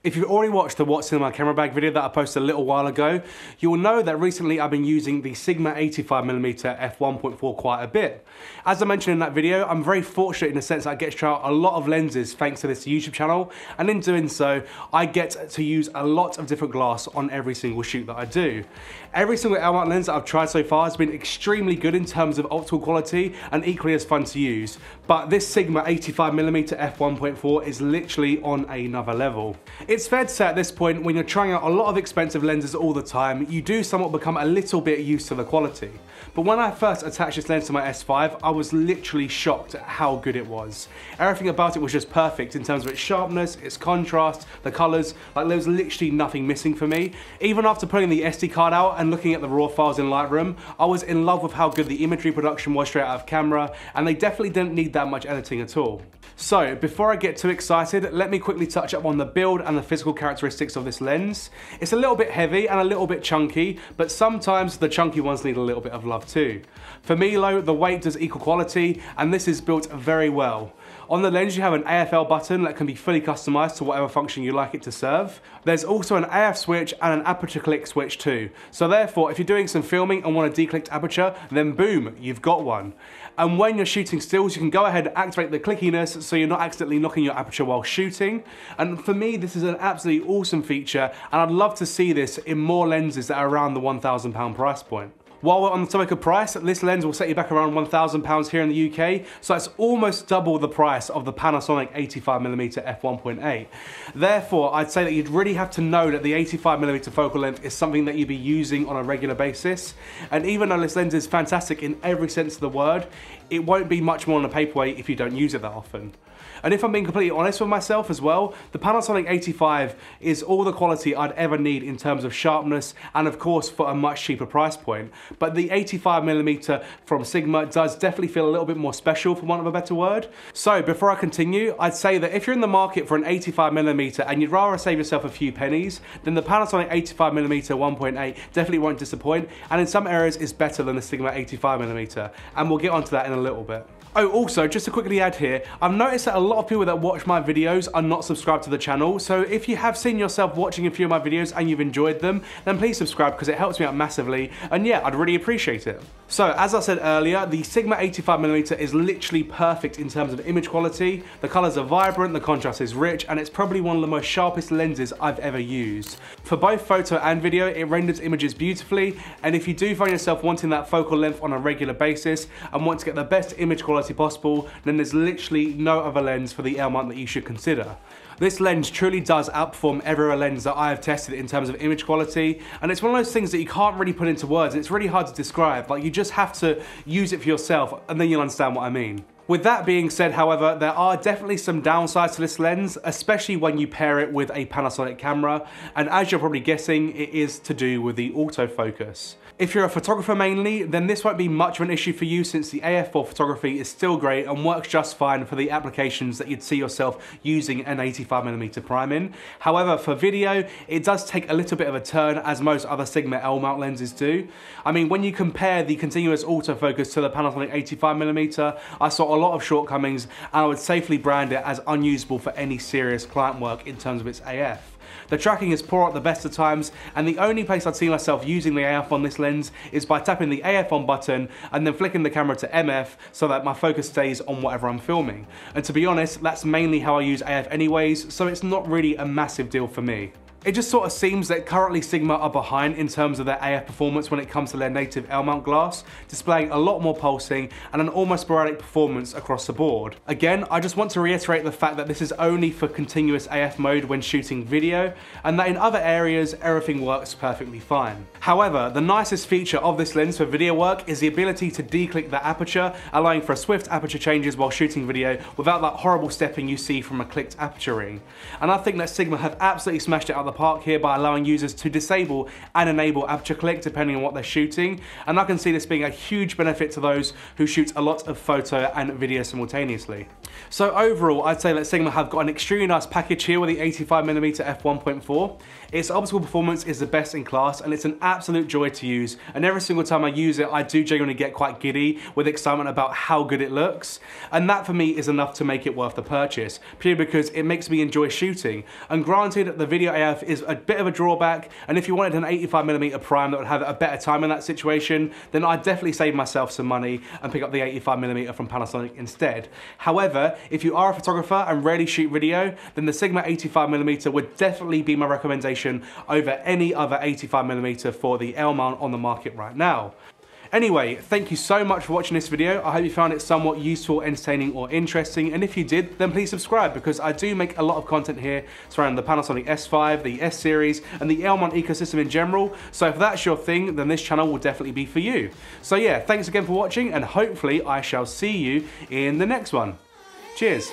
If you've already watched the What's in my camera bag video that I posted a little while ago, you will know that recently I've been using the Sigma 85mm f1.4 quite a bit. As I mentioned in that video, I'm very fortunate in the sense that I get to try out a lot of lenses thanks to this YouTube channel, and in doing so, I get to use a lot of different glass on every single shoot that I do. Every single L-mount lens that I've tried so far has been extremely good in terms of optical quality and equally as fun to use, but this Sigma 85mm f1.4 is literally on another level. It's fair to say at this point, when you're trying out a lot of expensive lenses all the time, you do somewhat become a little bit used to the quality. But when I first attached this lens to my S5, I was literally shocked at how good it was. Everything about it was just perfect in terms of its sharpness, its contrast, the colors, like there was literally nothing missing for me. Even after pulling the SD card out and looking at the raw files in Lightroom, I was in love with how good the imagery production was straight out of camera, and they definitely didn't need that much editing at all. So, before I get too excited, let me quickly touch up on the build and the physical characteristics of this lens. It's a little bit heavy and a little bit chunky, but sometimes the chunky ones need a little bit of love too. For me though, the weight does equal quality, and this is built very well. On the lens you have an AFL button that can be fully customized to whatever function you like it to serve. There's also an AF switch and an aperture click switch too. So therefore, if you're doing some filming and want a declicked aperture, then boom, you've got one. And when you're shooting stills, you can go ahead and activate the clickiness so you're not accidentally knocking your aperture while shooting. And for me, this is an absolutely awesome feature, and I'd love to see this in more lenses that are around the £1,000 price point. While we're on the topic of price, this lens will set you back around £1,000 here in the UK, so that's almost double the price of the Panasonic 85mm f1.8. Therefore, I'd say that you'd really have to know that the 85mm focal length is something that you'd be using on a regular basis. And even though this lens is fantastic in every sense of the word, it won't be much more on a paperweight if you don't use it that often. And if I'm being completely honest with myself as well, the Panasonic 85 is all the quality I'd ever need in terms of sharpness and of course for a much cheaper price point. But the 85mm from Sigma does definitely feel a little bit more special, for want of a better word. So before I continue, I'd say that if you're in the market for an 85mm and you'd rather save yourself a few pennies, then the Panasonic 85mm 1.8 definitely won't disappoint, and in some areas is better than the Sigma 85mm. And we'll get onto that in a little bit. Oh, also, just to quickly add here, I've noticed that a lot of people that watch my videos are not subscribed to the channel, so if you have seen yourself watching a few of my videos and you've enjoyed them, then please subscribe because it helps me out massively, and yeah, I'd really appreciate it. So, as I said earlier, the Sigma 85mm is literally perfect in terms of image quality. The colours are vibrant, the contrast is rich, and it's probably one of the most sharpest lenses I've ever used. For both photo and video, it renders images beautifully, and if you do find yourself wanting that focal length on a regular basis and want to get the best image quality possible, then there's literally no other lens for the L-mount that you should consider. This lens truly does outperform every other lens that I have tested in terms of image quality, and it's one of those things that you can't really put into words, and it's really hard to describe. Like, you just have to use it for yourself and then you'll understand what I mean. With that being said, however, there are definitely some downsides to this lens, especially when you pair it with a Panasonic camera, and as you're probably guessing, it is to do with the autofocus. If you're a photographer mainly, then this won't be much of an issue for you since the AF4 photography is still great and works just fine for the applications that you'd see yourself using an 85mm prime in. However, for video, it does take a little bit of a turn, as most other Sigma L-mount lenses do. I mean, when you compare the continuous autofocus to the Panasonic 85mm, I saw a lot of shortcomings, and I would safely brand it as unusable for any serious client work in terms of its AF. The tracking is poor at the best of times, and the only place I'd see myself using the AF on this lens is by tapping the AF on button and then flicking the camera to MF so that my focus stays on whatever I'm filming. And to be honest, that's mainly how I use AF anyways, so it's not really a massive deal for me. It just sort of seems that currently Sigma are behind in terms of their AF performance when it comes to their native L-mount glass, displaying a lot more pulsing and an almost sporadic performance across the board. Again, I just want to reiterate the fact that this is only for continuous AF mode when shooting video, and that in other areas everything works perfectly fine. However, the nicest feature of this lens for video work is the ability to declick the aperture, allowing for swift aperture changes while shooting video without that horrible stepping you see from a clicked aperture ring. And I think that Sigma have absolutely smashed it out of the the park here by allowing users to disable and enable aperture click depending on what they're shooting, and I can see this being a huge benefit to those who shoot a lot of photo and video simultaneously. So overall, I'd say that Sigma have got an extremely nice package here with the 85mm f1.4. Its optical performance is the best in class, and it's an absolute joy to use, and every single time I use it, I do genuinely get quite giddy with excitement about how good it looks, and that for me is enough to make it worth the purchase, purely because it makes me enjoy shooting. And granted, the video AF is a bit of a drawback, and if you wanted an 85mm prime that would have a better time in that situation, then I'd definitely save myself some money and pick up the 85mm from Panasonic instead. However, if you are a photographer and rarely shoot video, then the Sigma 85mm would definitely be my recommendation over any other 85mm for the L mount on the market right now. Anyway, thank you so much for watching this video. I hope you found it somewhat useful, entertaining, or interesting, and if you did, then please subscribe, because I do make a lot of content here surrounding the Panasonic S5, the S series, and the L mount ecosystem in general, so if that's your thing, then this channel will definitely be for you. So yeah, thanks again for watching, and hopefully I shall see you in the next one. Cheers.